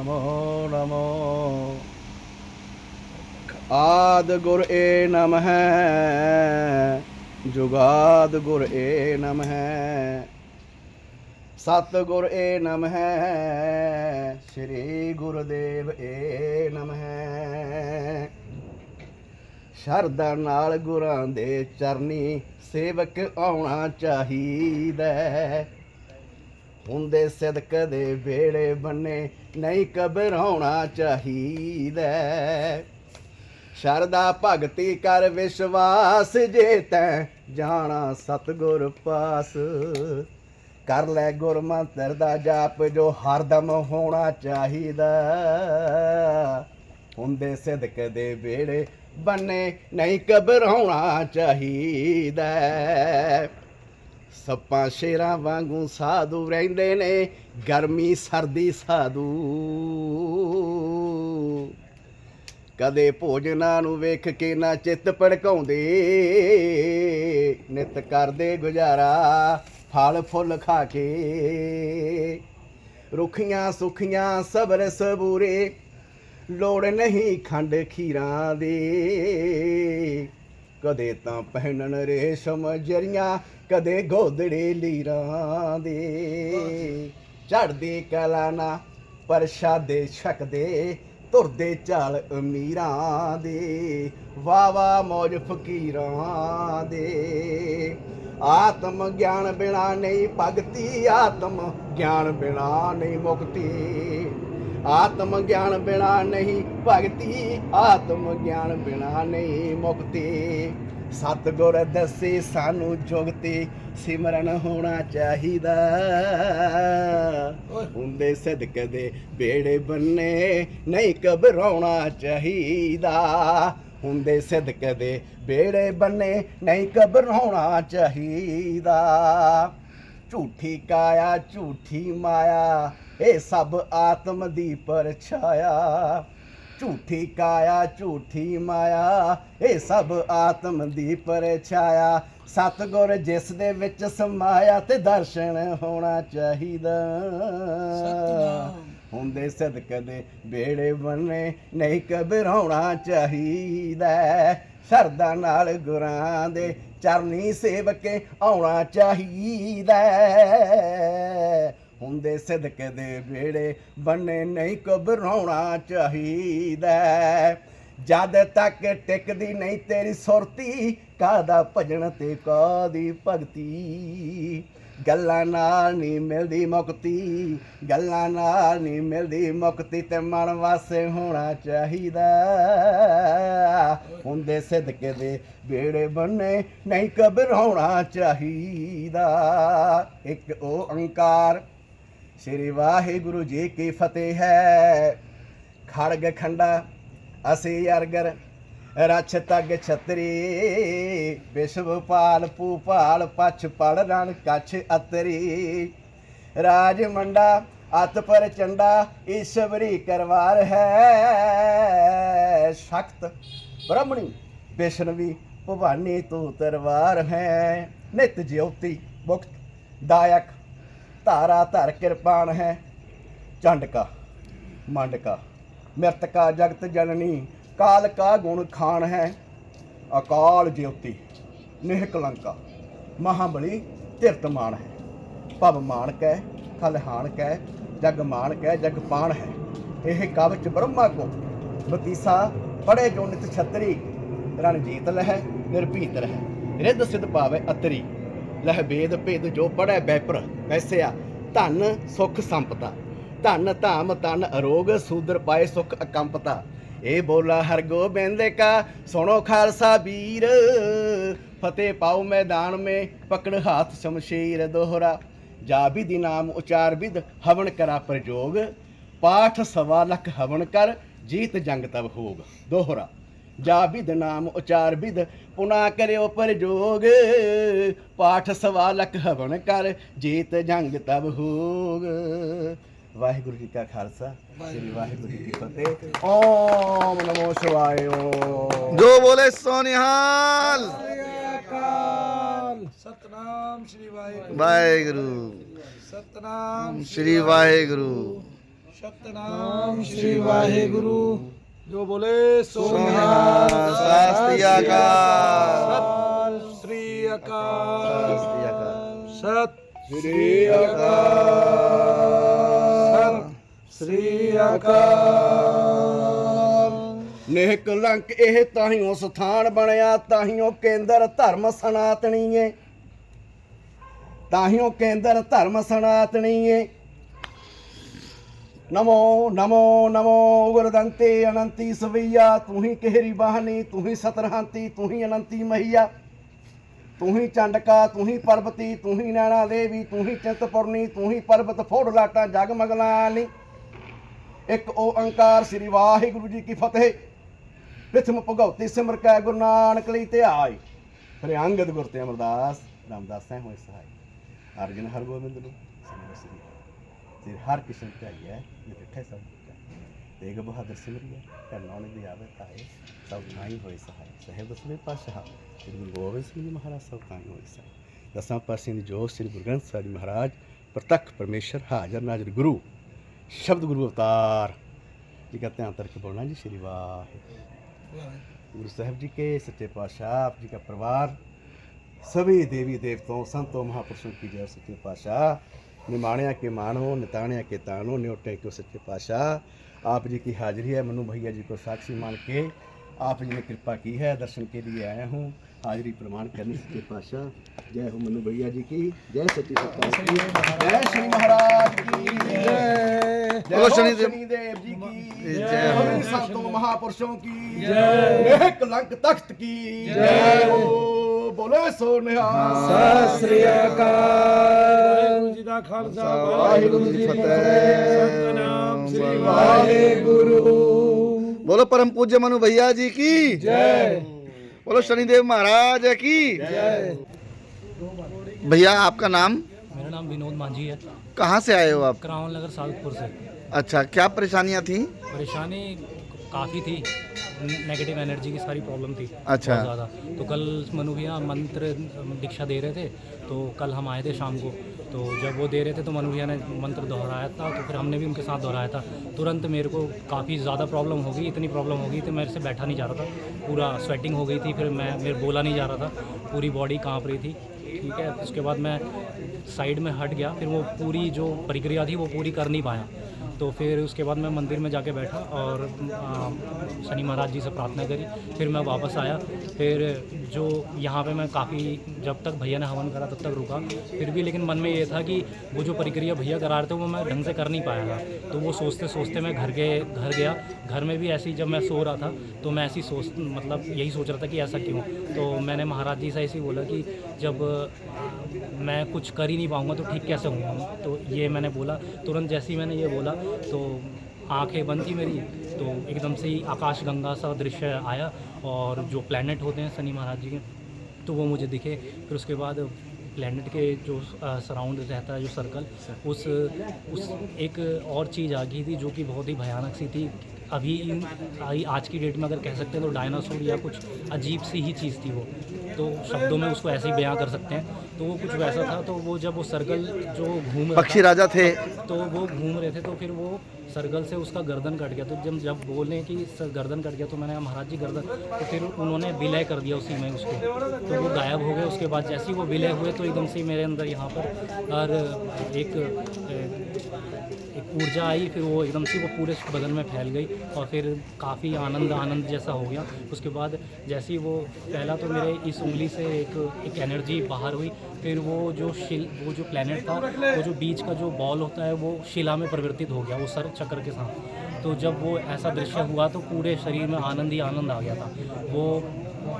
नमो नमो। आद गुर ए नमः, जुगाद गुर ए नमः, सतगुर ए नमः, श्री गुरुदेव ए नमः। शरदा नाल गुरां दे चरनी सेवक आउणा चाहीदा, हुंदे सिदक दे बेड़े बन्ने नहीं घबराउणा चाहीदा। शरदा भगती कर विश्वास, जे तैं जाना सतगुर पास। कर लै गुर मंत्र दा जाप जो हरदम होना चाहिदा, हुंदे सिदक दे बेड़े बन्ने नहीं घबराउणा चाहिदा। सप्पां शेरां वांगू साधु रहिंदे ने, गर्मी सर्दी साधु। कदे भोजनां नूं वेख के ना चित्त भड़काउंदे, नित करदे गुजारा फल फुल खा के। रुखियां सुखियां सबर सबूरे, लोड़ नहीं खंड खीरां दी। कदे तां पहनन रेशम जरियां, कदे गोदड़े लीरां दे। चढ़दी कला ना परशादे छकदे, तुरदे चाल अमीरां दे। वाह वाह मौज फकीरां दे। आत्म ज्ञान बिना नहीं भगती, आत्म ज्ञान बिना नहीं मुक्ति। आत्म ज्ञान बिना नहीं भगती, आत्म ज्ञान बिना नहीं मुक्ति। सतगुर दसे सानू जुगती, सिमरन होना चाहिदा। हुंदे सिदक दे बेड़े बन्ने नहीं घबराउणा चाहिदा। हुंदे सिदक दे बेड़े बन्ने नहीं घबराउणा चाहिदा। झूठी काया झूठी माया, ये सब आत्म दी परछाया। झूठी काया झूठी माया, ये सब आत्म दी परछाया। सतगुर जिस दे विच समाया, ते दर्शन होना चाहिदा। हुंदे सिदक दे बेड़े बन्ने नहीं घबराउणा चाहिदा। शरदा नाल गुरां दे चरनी सेवके आउणा चाहिदा। हुंदे सिदक दे बेड़े बन्ने नहीं घबराउणा चाहिदा। जद तक टिकदी नहीं तेरी सुरती, कादा भजन ते कादी भगती। गल्लां नाल नहीं मिलदी मुक्ति, गल्लां नाल नहीं मिलदी मुक्ति। ते मन वासे होना चाहिदा। हुंदे सिदक दे बेड़े बन्ने नहीं घबराउणा चाहिदा। एक ओंकार श्री वाहिगुरु जी की फतेह है। खड़ग खंडा असी अरगर, रछ तग छतरी। विश्वपाल भूपाल पछ पड़ रण कछ अतरी। राज मंडा अत पर चंडा, ईश्वरी करवार है। शक्त ब्रह्मणी विष्णवी भवानी तू तरवार है। नित ज्योति मुक्त दायक, तारा धर कृपाण है। चंडका मंडका मृतका जगत जननी, काल का गुण खान है। अकाल ज्योति निहकलंका, महाबली तिरतमान है। भव मान कै खलहान कै, जग मान कै जग पान है। यह कवच ब्रह्मा को बतीसा, पढ़े जो नित छतरी। रणजीत लह निर्भीत रह, रिद सिद्ध पावे अतरी। लह वेद भेद जो पढ़े बैपर, वैसिया धन सुख संपता। धन धाम तन अरोग, सूदर पाए सुख अकंपता। ए बोला हर गोबिंद का, सुनो खालसा वीर। फतेह पाओ मैदान में, पकड़ हाथ शमशीर। दोहरा जा विधि नाम उचार विद, हवन करा प्रजोग। पाठ सवा लख हवन कर, जीत जंग तब होग। दोहरा जा विद नाम उचार विद, पुना करो प्रजोग। पाठ सवा लख हवन कर, जीत जंग तब होग। वाहिगुरु जी का खालसा, श्री वाहिगुरु जी की फतेह। ओम नमो शिवाय। जो बोले सोनिहाल। सतनाम श्री वाहिगुरु। वाहिगुरु सतनाम श्री वाहिगुरु। सतनाम श्री वाहेगुरु। जो बोले सोनिहाल। सत श्री अकाल। सत श्री अकाल। सत श्री अकाल। श्री अकाल। नेह कलंक ਇਹ ਤਾਹੀਓ ਸਥਾਨ ਬਣਿਆ, ਤਾਹੀਓ ਕੇਂਦਰ ਧਰਮ ਸਨਾਤਨੀ ਏ, ਤਾਹੀਓ ਕੇਂਦਰ ਧਰਮ ਸਨਾਤਨੀ ਏ। नमो नमो नमो गुरदंते अनंती सवैया, तू ही केहरी बाहनी, तू ही सतरहंती, तू ही अनंती मैया, तू ही चंडका, तू ही पर्वती, तू ही नैना देवी, तू ही चिंतपुरनी, तू ही पर्वत फोड़ लाटा जगमगलानी। एक ओंकार श्री वाहिगुरु जी की फतेह। प्रथम भगवती सिमर कै गुरु नानक लई ते आए, फिर अंगद गुर ते अमरदास रामदास होए सहाय। अर्जन हरगोबिंद नु सिर हर किस्म ढाई है, ये डिठे सब तेग बहादुर सिमरिया, कर नानक दी आवे ताए, सब ठाई होए सहाय। साहेब दसवें पातशाह श्री गुरु गोबिंद सिंह जी महाराज सब ठाई होए सहाय। दसां पातशाह दी जोत श्री गुरु ग्रंथ साहिब जी महाराज प्रत्यक्ष परमेश्वर हाजर नाजर गुरु शब्द गुरु अवतार जी का ध्यान करके बोलना जी। श्री वाहिगुरु। गुरु साहब जी के सच्चे पातशाह, आप जी का परिवार, सभी देवी देवताओं संतों महापुरुषों की जय। सच्चे पातशाह निमाणिया के मानो, निताणिया के तानो, न्योटे को सच्चे पातशाह आप जी की हाजिरी है। मनु भैया जी को साक्षी मान के आप जी ने कृपा की है, दर्शन के लिए आया हूँ, हाजिरी प्रमाण करने सच्चे पातशाह। जय हो मनु भैया जी की जय। सच्ची सत्ता की जय। श्री महाराज की जय। जय हो शनिदेव जी की जय। हो संतों महापुरुषों की जय। कलंक तख्त की जय हो। बोले सो निहाल। सत श्री अकाल। वाहिगुरु जी दा खालसा, वाहिगुरु जी की फतेह। सतनाम श्री वाहेगुरु। बोलो परम पूज्य मनु भैया जी की जय। बोलो शनिदेव महाराज की जय। भैया आपका नाम? मेरा नाम विनोद मांझी है। कहाँ से आए हो आप? करावल नगर साउथपुर से। अच्छा, क्या परेशानियाँ थी? परेशानी काफ़ी थी, नेगेटिव एनर्जी की सारी प्रॉब्लम थी। अच्छा। बहुत ज़्यादा। तो कल मनु भैया मंत्र दीक्षा दे रहे थे, तो कल हम आए थे शाम को, तो जब वो दे रहे थे तो मनु भैया ने मंत्र दोहराया था, तो फिर हमने भी उनके साथ दोहराया था। तुरंत मेरे को काफ़ी ज़्यादा प्रॉब्लम हो गई, इतनी प्रॉब्लम हो गई थी मेरे से बैठा नहीं जा रहा था, पूरा स्वेटिंग हो गई थी, फिर मेरे बोला नहीं जा रहा था, पूरी बॉडी काँप रही थी। ठीक है, उसके बाद मैं साइड में हट गया, फिर वो पूरी जो प्रक्रिया थी वो पूरी कर नहीं पाया। तो फिर उसके बाद मैं मंदिर में जाके बैठा और शनि महाराज जी से प्रार्थना करी, फिर मैं वापस आया। फिर जो यहाँ पे मैं काफ़ी, जब तक भैया ने हवन करा तब तक रुका, फिर भी लेकिन मन में ये था कि वो जो प्रक्रिया भैया करा रहे थे वो मैं ढंग से कर नहीं पाया था। तो वो सोचते सोचते मैं घर गया। घर में भी ऐसी जब मैं सो रहा था तो मैं ऐसी मतलब यही सोच रहा था कि ऐसा क्यों। तो मैंने महाराज जी से ऐसे ही बोला कि जब मैं कुछ कर ही नहीं पाऊँगा तो ठीक कैसे होऊंगा। तो ये मैंने बोला, तुरंत जैसे ही मैंने ये बोला तो आंखें बंद थी मेरी, तो एकदम से ही आकाश गंगा सा दृश्य आया और जो प्लैनेट होते हैं शनि महाराज जी के, तो वो मुझे दिखे। फिर उसके बाद प्लैनेट के जो सराउंड रहता है जो सर्कल, उस एक और चीज़ आ गई थी जो कि बहुत ही भयानक सी थी। अभी आज की डेट में अगर कह सकते हैं तो डायनासोर या कुछ अजीब सी ही चीज़ थी वो, तो शब्दों में उसको ऐसे ही बयां कर सकते हैं। तो वो कुछ वैसा था। तो वो जब वो सर्कल जो घूम पक्षी राजा थे, तो वो घूम रहे थे, तो फिर वो सर्कल से उसका गर्दन कट गया। तो जब बोले कि गर्दन कट गया तो मैंने कहा महाराज जी गर्दन, तो फिर उन्होंने विलय कर दिया उसी में उसको, तो वो गायब हो गए। उसके बाद जैसे ही वो विलय हुए तो एकदम से मेरे अंदर यहाँ पर और एक ऊर्जा आई, फिर वो एकदम से वो पूरे बदन में फैल गई और फिर काफ़ी आनंद जैसा हो गया। उसके बाद जैसे ही वो पहला तो मेरे इस उंगली से एक एनर्जी बाहर हुई, फिर वो जो प्लैनेट था, वो जो बीच का जो बॉल होता है वो शिला में परिवर्तित हो गया, वो सर चक्र के साथ। तो जब वो ऐसा दृश्य हुआ तो पूरे शरीर में आनंद ही आनंद आ गया था। वो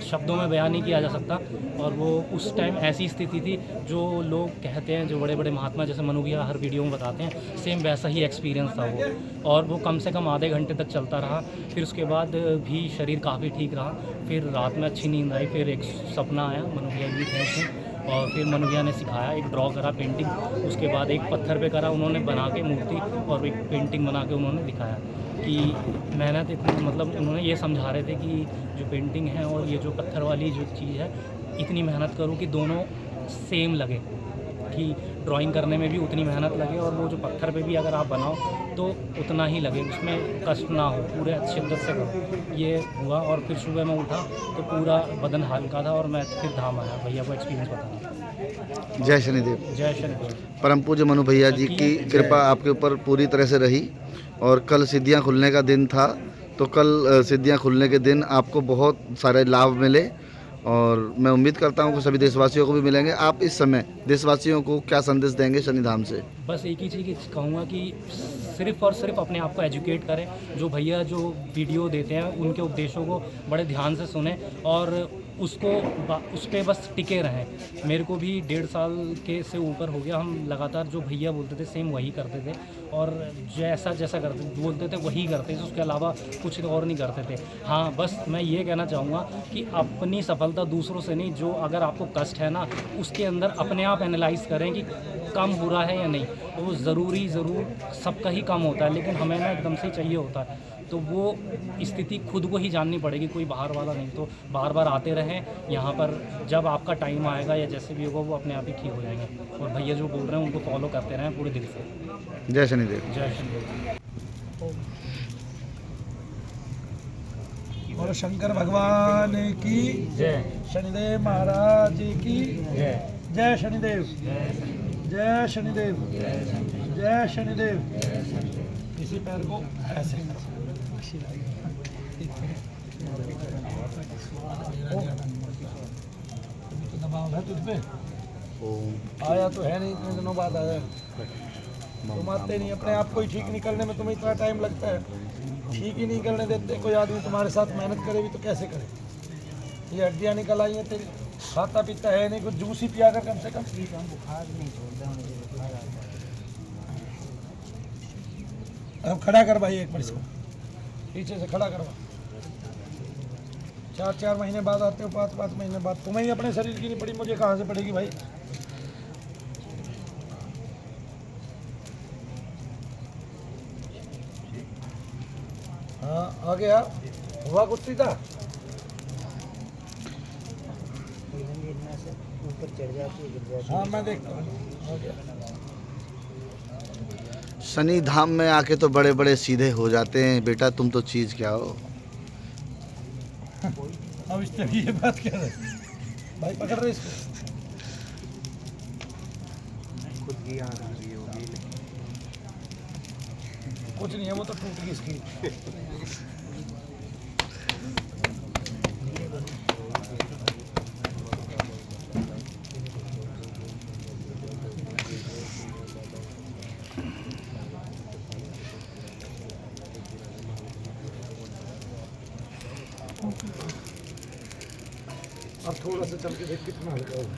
शब्दों में बयान नहीं किया जा सकता। और वो उस टाइम ऐसी स्थिति थी जो लोग कहते हैं, जो बड़े बड़े महात्मा जैसे मनु भैया हर वीडियो में बताते हैं, सेम वैसा ही एक्सपीरियंस था वो। और वो कम से कम आधे घंटे तक चलता रहा। फिर उसके बाद भी शरीर काफ़ी ठीक रहा। फिर रात में अच्छी नींद आई। फिर एक सपना आया, मनु भैया भी थे उसमें, और फिर मनु भैया ने सिखाया, एक ड्रॉ करा पेंटिंग। उसके बाद एक पत्थर पे करा उन्होंने बना के मूर्ति, और एक पेंटिंग बना के उन्होंने दिखाया कि मेहनत इतनी, मतलब उन्होंने ये समझा रहे थे कि जो पेंटिंग है और ये जो पत्थर वाली जो चीज़ है, इतनी मेहनत करूँ कि दोनों सेम लगे। कि ड्राइंग करने में भी उतनी मेहनत लगे और वो जो पत्थर पे भी अगर आप बनाओ तो उतना ही लगे, उसमें कष्ट ना हो, पूरे शिद्दत से करो। ये हुआ और फिर सुबह में उठा तो पूरा बदन हल्का था और मैं फिर धाम आया। भैया को एक्सपीरियंस बताना। जय शनिदेव। जय शनिदेव। परम पूज्य मनु भैया जी की कृपा आपके ऊपर पूरी तरह से रही और कल सिद्धियां खुलने का दिन था, तो कल सिद्धियां खुलने के दिन आपको बहुत सारे लाभ मिले और मैं उम्मीद करता हूं कि सभी देशवासियों को भी मिलेंगे। आप इस समय देशवासियों को क्या संदेश देंगे शनिधाम से? बस एक ही चीज़ कहूँगा कि सिर्फ और सिर्फ अपने आप को एजुकेट करें। जो भैया जो वीडियो देते हैं उनके उपदेशों को बड़े ध्यान से सुने और उस पर बस टिके रहें। मेरे को भी 1.5 साल के से ऊपर हो गया, हम लगातार जो भैया बोलते थे सेम वही करते थे और जैसा बोलते थे वही करते थे, उसके अलावा कुछ और नहीं करते थे। हाँ, बस मैं ये कहना चाहूँगा कि अपनी सफलता दूसरों से नहीं, जो अगर आपको कष्ट है ना उसके अंदर अपने आप एनालाइज करें कि कम हो रहा है या नहीं। तो वो ज़रूर सबका ही कम होता है, लेकिन हमें ना एकदम से चाहिए होता है। तो वो स्थिति खुद को ही जाननी पड़ेगी, कोई बाहर वाला नहीं। तो बार आते रहें यहाँ पर, जब आपका टाइम आएगा या जैसे भी होगा वो अपने आप ही ठीक हो जाएंगे। और भैया जो बोल रहे हैं उनको फॉलो करते रहें पूरे दिल से। जय शनिदेव। जय शनिदेव। और शंकर भगवान की जय। शनिदेव महाराज की जय। जय शनिदेव। जय शनिदेव। जय शनिदेव। इसी पैर को ऐसे तो दबाव है तुझ पे, आया तो है नहीं, इतने दिनों बाद आया। तुम आते नहीं, अपने आप को ही ठीक निकलने में तुम्हें इतना टाइम लगता है, ठीक ही नहीं करने देते। कोई आदमी तुम्हारे साथ मेहनत करे भी तो कैसे करे? ये हड्डियाँ निकल आई हैं तेरी, खाता पीता है नहीं, कुछ जूस ही पिया कर कम से कम। बुखार नहीं छोड़ता। अब खड़ा कर भाई, एक बार इसको पीछे से खड़ा करवा। 4 महीने बाद आते हो, 5 महीने बाद। तुम्हें ही अपने शरीर की नहीं पड़ी, मुझे कहाँ से पड़ेगी भाई? हाँ, आ गया। हुआ कुछ सीधा ऊपर चढ़ जाती। हाँ, मैं देखता हूँ। आ गया। शनि धाम में आके तो बड़े बड़े सीधे हो जाते हैं बेटा, तुम तो चीज़ क्या हो। अब इस तरह ये बात कह रहे भाई, पकड़ रहे इसको। खुद की याद आ रही होगी। कुछ नहीं है, वो तो टूट गई इसकी। अब थोड़ा सा चल के देख कितना हल्का होगा।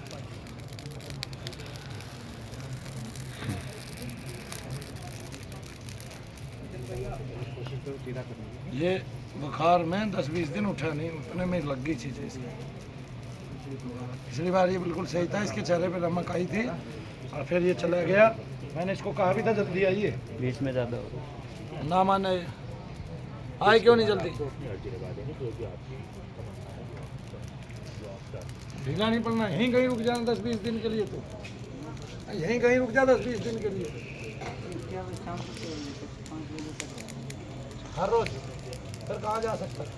ये बुखार में 10-20 दिन उठा नहीं, उतने में लग गई चीज़ें इसकी। पिछली बार ये बिल्कुल सही था, इसके चेहरे पे नमक आई थी और फिर ये चला गया। मैंने इसको कहा भी था जल्दी आइए, बीच में ज़्यादा ना माने। आए क्यों नहीं जल्दी? ढीला नहीं पड़ना, यहीं कहीं रुक जाना 10-20 दिन के लिए। तो यहीं कहीं रुक जा 10-20 दिन के लिए, हर रोज। फिर कहाँ जा सकता है?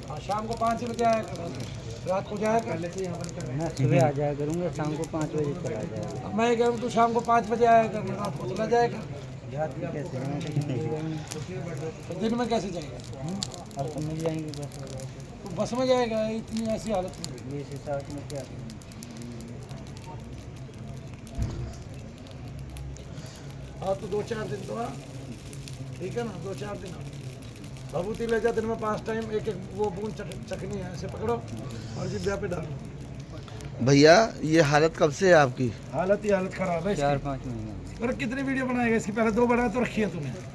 हाँ, शाम को 5 बजे आया कर, रात को जाया कर। मैं सुबह आ जाया करूँगा, शाम को 5 बजे चला जाएगा। मैं कह रहा हूँ तू शाम को 5 बजे आया कर, रात को चला जाएगा। कैसे तो दिन में कैसे जाएगा? अब तो मिल जाएंगे बस। तो बस में जाएगा? इतनी ऐसी हालत में ये हिसाब में क्या? हाँ, तो 2-4 दिन तो ठीक है ना, 2-4 दिन भभूति ले जा, दिन में 5 टाइम एक वो बूंद चखनी है, ऐसे पकड़ो और जिब्या पे डालो। भैया ये हालत कब से है आपकी? हालत ही हालत खराब है। 4-5 महीने। और कितनी वीडियो बनाएगा इसकी? पहले 2 बना तो रखी है तूने।